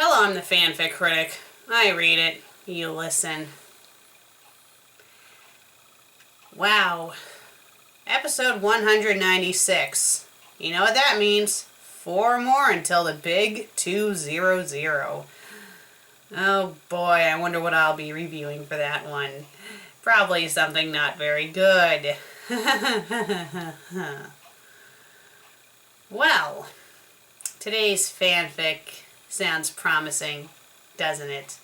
Hello, I'm the FanFic Critic. I read it, you listen. Wow. Episode 196. You know what that means? 4 more until the big 200. Oh boy, I wonder what I'll be reviewing for that one. Probably something not very good. Well, today's fanfic sounds promising, doesn't it?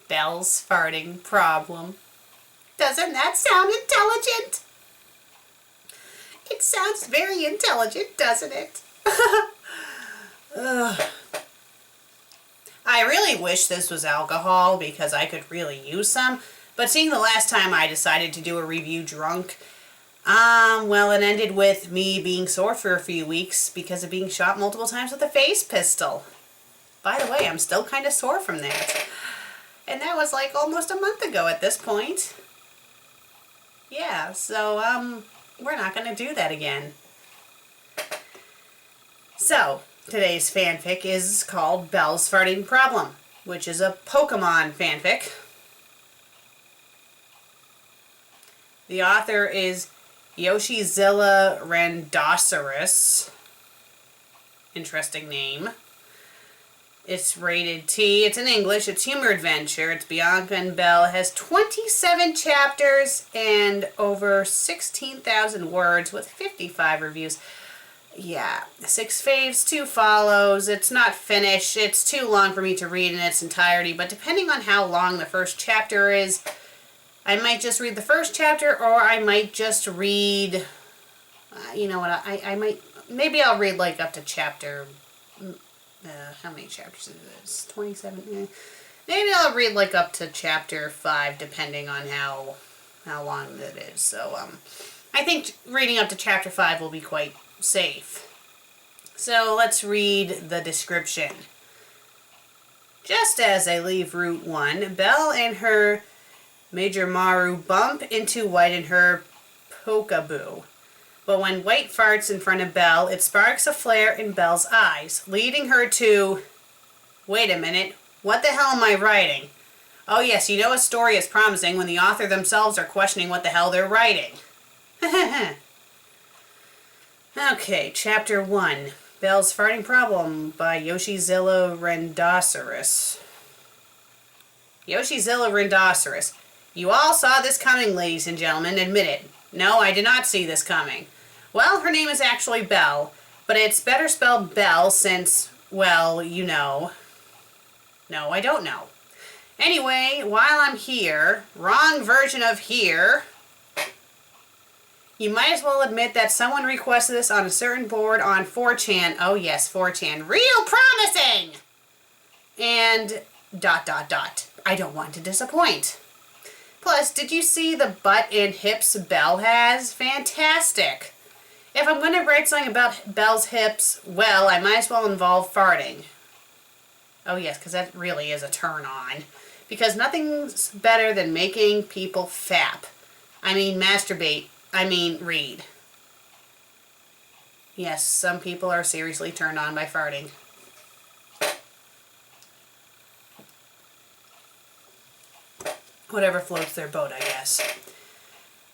Belle's farting problem. Doesn't that sound intelligent? It sounds very intelligent, doesn't it? I really wish this was alcohol because I could really use some, but seeing the last time I decided to do a review drunk, well, it ended with me being sore for a few weeks because of being shot multiple times with a face pistol. By the way, I'm still kind of sore from that. And that was like almost a month ago at this point. Yeah, so, we're not going to do that again. So, today's fanfic is called Belle's Farting Problem, which is a Pokemon fanfic. The author is Yoshizilla Randossaurus. Interesting name. It's rated T. It's in English. It's humor adventure. It's Bianca and Belle. It has 27 chapters and over 16,000 words with 55 reviews. Yeah, 6 faves, 2 follows. It's not finished. It's too long for me to read in its entirety, but depending on how long the first chapter is, I might just read the first chapter, or I might just read, you know what, I might, maybe I'll read like up to chapter, how many chapters is this? 27? Maybe I'll read like up to chapter 5, depending on how long it is. So, I think reading up to chapter 5 will be quite safe. So, let's read the description. Just as they leave Route 1, Belle and her Major Maru bump into White and her Pokaboo. But when White farts in front of Belle, it sparks a flare in Belle's eyes, leading her to, wait a minute, what the hell am I writing? Oh yes, you know a story is promising when the author themselves are questioning what the hell they're writing. Okay, Chapter 1, Belle's Farting Problem by Yoshizilla Randossaurus. Yoshizilla Randossaurus. You all saw this coming, ladies and gentlemen, admit it. No, I did not see this coming. Well, her name is actually Belle, but it's better spelled Belle since, well, you know. No, I don't know. Anyway, while I'm here, wrong version of here, you might as well admit that someone requested this on a certain board on 4chan. Oh yes, 4chan. Real promising! And ... I don't want to disappoint. Plus, did you see the butt and hips Belle has? Fantastic! If I'm going to write something about Belle's hips, well, I might as well involve farting. Oh yes, because that really is a turn on. Because nothing's better than making people fap. I mean masturbate. I mean read. Yes, some people are seriously turned on by farting. Whatever floats their boat, I guess.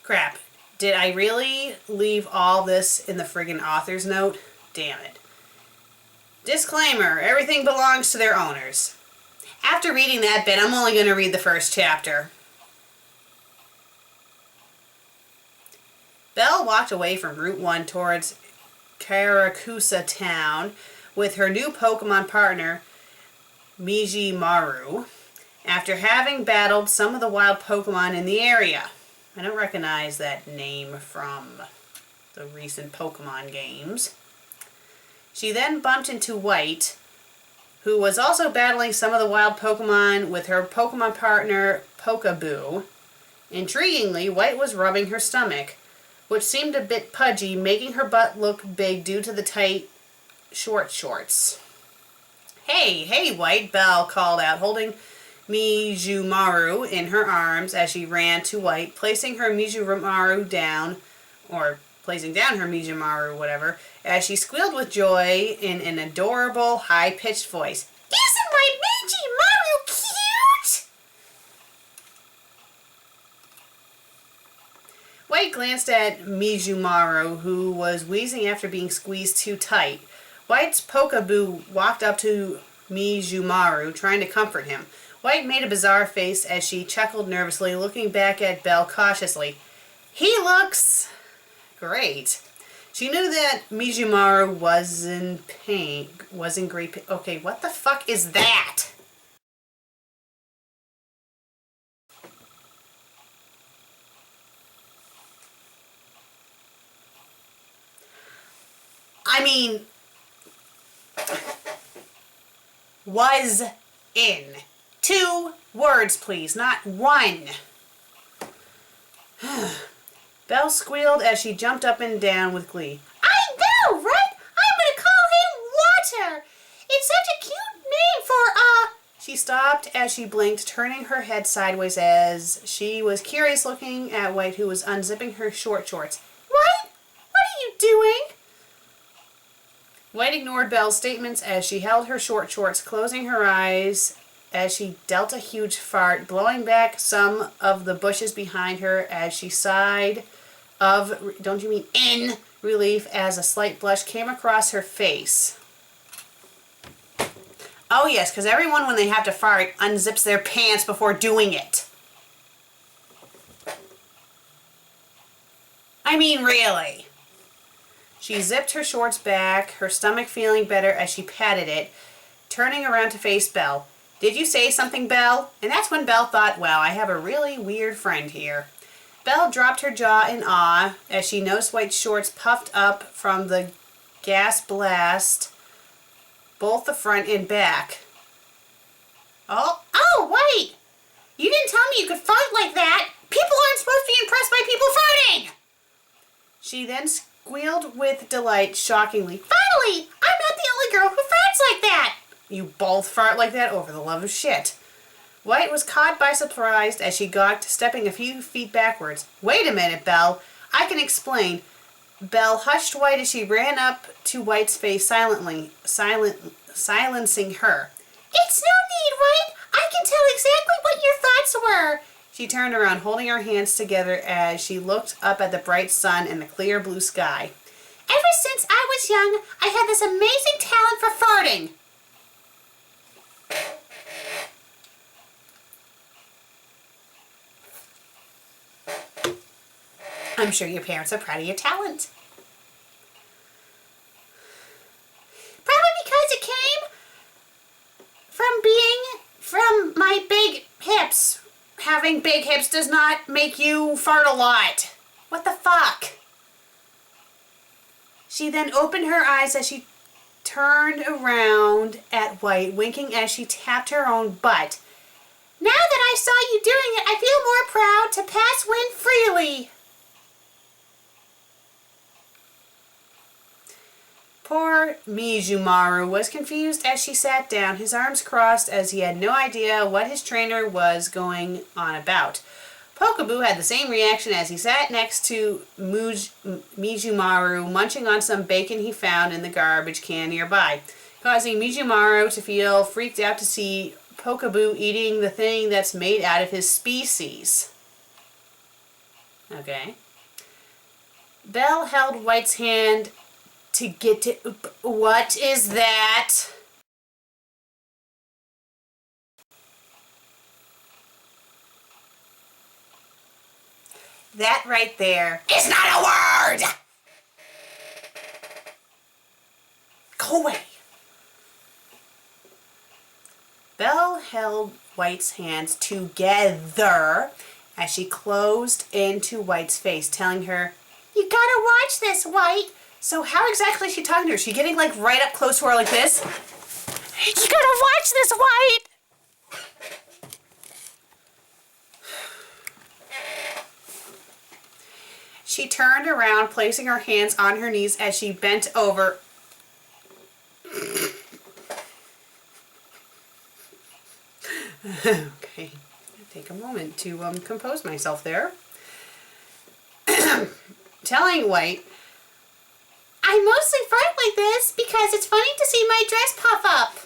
Crap. Did I really leave all this in the friggin' author's note? Damn it. Disclaimer, everything belongs to their owners. After reading that bit, I'm only going to read the first chapter. Belle walked away from Route 1 towards Karakusa Town with her new Pokemon partner, Miji Maru, after having battled some of the wild Pokemon in the area. I don't recognize that name from the recent Pokemon games. She then bumped into White, who was also battling some of the wild Pokemon with her Pokemon partner, Pokaboo. Intriguingly, White was rubbing her stomach, which seemed a bit pudgy, making her butt look big due to the tight shorts. Hey, White, Belle called out, holding Mijumaru in her arms as she ran to White, placing her Mijumaru down, or placing down her Mijumaru, whatever, as she squealed with joy in an adorable, high-pitched voice. Isn't my Mijimaru cute? White glanced at Mijimaru, who was wheezing after being squeezed too tight. White's Pokaboo walked up to Mijimaru, trying to comfort him. White made a bizarre face as she chuckled nervously, looking back at Belle cautiously. He looks great. She knew that Mijimaru was in pain, was in great pain. Okay, what the fuck is that? I mean, was in. 2 words, please, not 1. Belle squealed as she jumped up and down with glee. I know, right? I'm gonna call him Water. It's such a cute name for, She stopped as she blinked, turning her head sideways as she was curious looking at White, who was unzipping her short shorts. White? What are you doing? White ignored Belle's statements as she held her short shorts, closing her eyes as she dealt a huge fart, blowing back some of the bushes behind her as she sighed of, don't you mean in, relief as a slight blush came across her face. Oh yes, because everyone when they have to fart unzips their pants before doing it. I mean, really. She zipped her shorts back, her stomach feeling better as she patted it, turning around to face Belle. Did you say something, Belle? And that's when Belle thought, wow, I have a really weird friend here. Belle dropped her jaw in awe as she noticed White's shorts puffed up from the gas blast, both the front and back. Oh, White! You didn't tell me you could fart like that! People aren't supposed to be impressed by people farting! She then squealed with delight, shockingly. Finally! I'm not the only girl who farts like that! You both fart like that? Over the love of shit. White was caught by surprise as she gawked, stepping a few feet backwards. Wait a minute, Belle. I can explain. Belle hushed White as she ran up to White's face, silencing her. It's no need, White. I can tell exactly what your thoughts were. She turned around, holding her hands together as she looked up at the bright sun and the clear blue sky. Ever since I was young, I had this amazing talent for farting. I'm sure your parents are proud of your talent. Probably because it came from my big hips. Having big hips does not make you fart a lot. What the fuck? She then opened her eyes as she turned around at White, winking as she tapped her own butt. Now that I saw you doing it, I feel more proud to pass wind freely. Poor Mijimaru was confused as she sat down, his arms crossed as he had no idea what his trainer was going on about. Pokaboo had the same reaction as he sat next to Mijimaru, munching on some bacon he found in the garbage can nearby, causing Mijimaru to feel freaked out to see Pokaboo eating the thing that's made out of his species. Okay. Belle held White's hand to get to... What is that? That right there is not a word! Go away. Belle held White's hands together as she closed into White's face, telling her, you gotta watch this, White. So how exactly is she talking to her? Is she getting like right up close to her like this? You gotta watch this, White! She turned around, placing her hands on her knees as she bent over. Okay, take a moment to compose myself there. Telling White, I mostly fart like this because it's funny to see my dress puff up.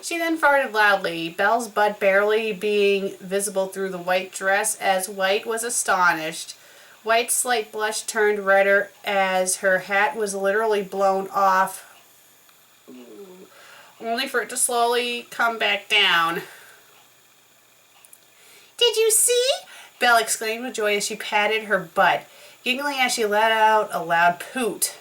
She then farted loudly, Belle's butt barely being visible through the white dress as White was astonished. White's slight blush turned redder as her hat was literally blown off, only for it to slowly come back down. "Did you see?" Belle exclaimed with joy as she patted her butt, giggling as she let out a loud poot.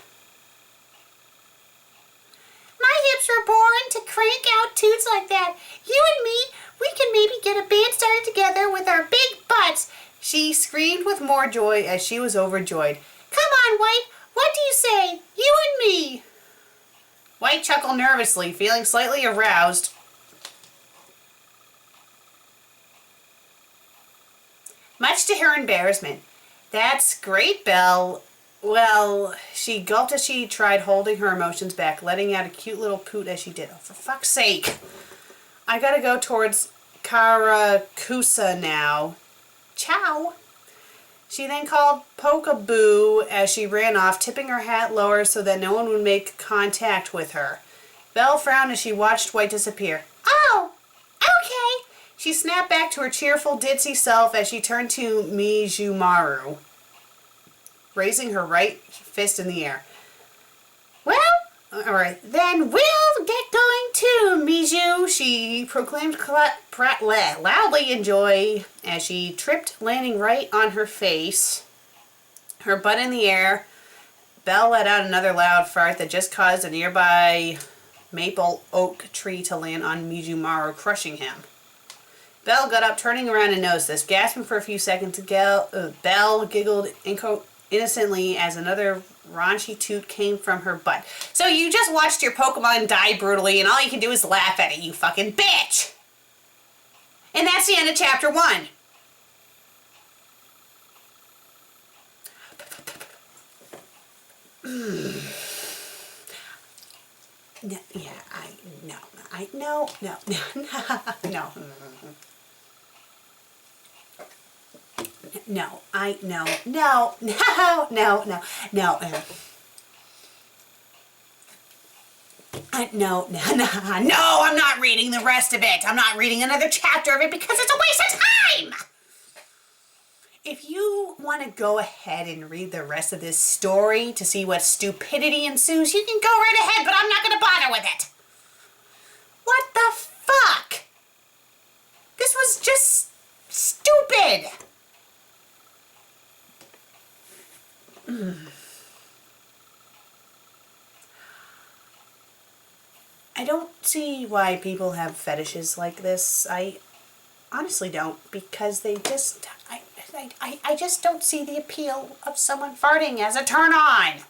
"My hips were born to crank out toots like that. You and me, we can maybe get a band started together with our big butts." She screamed with more joy as she was overjoyed. "Come on, White, what do you say? You and me." White chuckled nervously, feeling slightly aroused. Much to her embarrassment. "That's great, Belle." Well, she gulped as she tried holding her emotions back, letting out a cute little poot as she did. "Oh, for fuck's sake. I gotta go towards Karakusa now. Ciao." She then called Pokaboo as she ran off, tipping her hat lower so that no one would make contact with her. Belle frowned as she watched White disappear. "Oh, okay." She snapped back to her cheerful, ditzy self as she turned to Mizumaru, raising her right fist in the air. "Well, alright, then we'll get going too, Mizu," she proclaimed loudly in joy as she tripped, landing right on her face, her butt in the air. Belle let out another loud fart that just caused a nearby maple oak tree to land on Mizumaru, crushing him. Belle got up, turning around and noticed this. Gasping for a few seconds, Belle giggled innocently as another raunchy toot came from her butt. "So you just watched your Pokemon die brutally and all you can do is laugh at it, you fucking bitch!" And that's the end of chapter 1. No, yeah, no. No, I'm not reading the rest of it. I'm not reading another chapter of it because it's a waste of time. If you want to go ahead and read the rest of this story to see what stupidity ensues, you can go right ahead, but I'm not going to bother with it. What the fuck? This was just stupid. I don't see why people have fetishes like this. I honestly don't, because they just, I just don't see the appeal of someone farting as a turn on.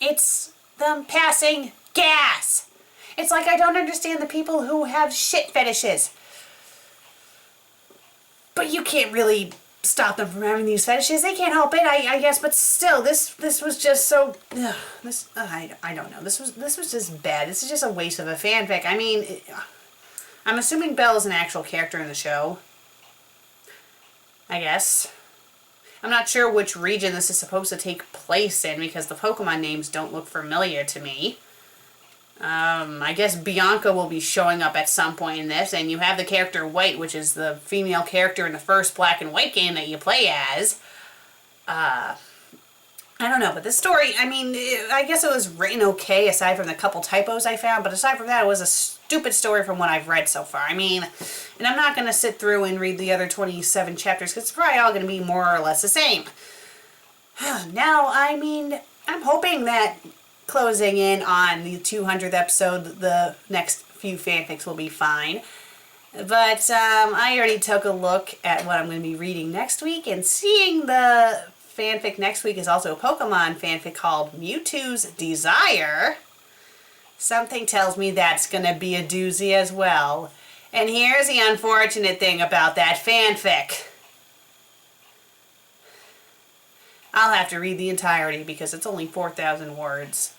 It's them passing gas. It's like I don't understand the people who have shit fetishes. But you can't really stop them from having these fetishes. They can't help it, I guess. But still, this was just so. I don't know. This was just bad. This is just a waste of a fanfic. I mean, I'm assuming Belle is an actual character in the show. I guess. I'm not sure which region this is supposed to take place in because the Pokemon names don't look familiar to me. I guess Bianca will be showing up at some point in this, and you have the character White, which is the female character in the first Black and White game that you play as. I don't know, but this story, I mean, I guess it was written okay aside from the couple typos I found, but aside from that, it was a stupid story from what I've read so far. I mean, and I'm not going to sit through and read the other 27 chapters, because it's probably all going to be more or less the same. Now, I mean, I'm hoping that closing in on the 200th episode, the next few fanfics will be fine. But I already took a look at what I'm going to be reading next week, and seeing the fanfic next week is also a Pokemon fanfic called Mewtwo's Desire. Something tells me that's going to be a doozy as well. And here's the unfortunate thing about that fanfic. I'll have to read the entirety because it's only 4,000 words.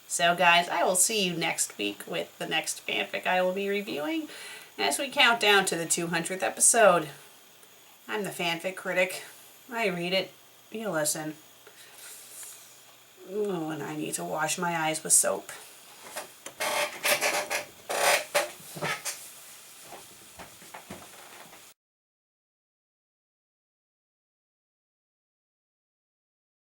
So guys, I will see you next week with the next fanfic I will be reviewing as we count down to the 200th episode. I'm the FanFic Critic. I read it. You listen. Oh, and I need to wash my eyes with soap.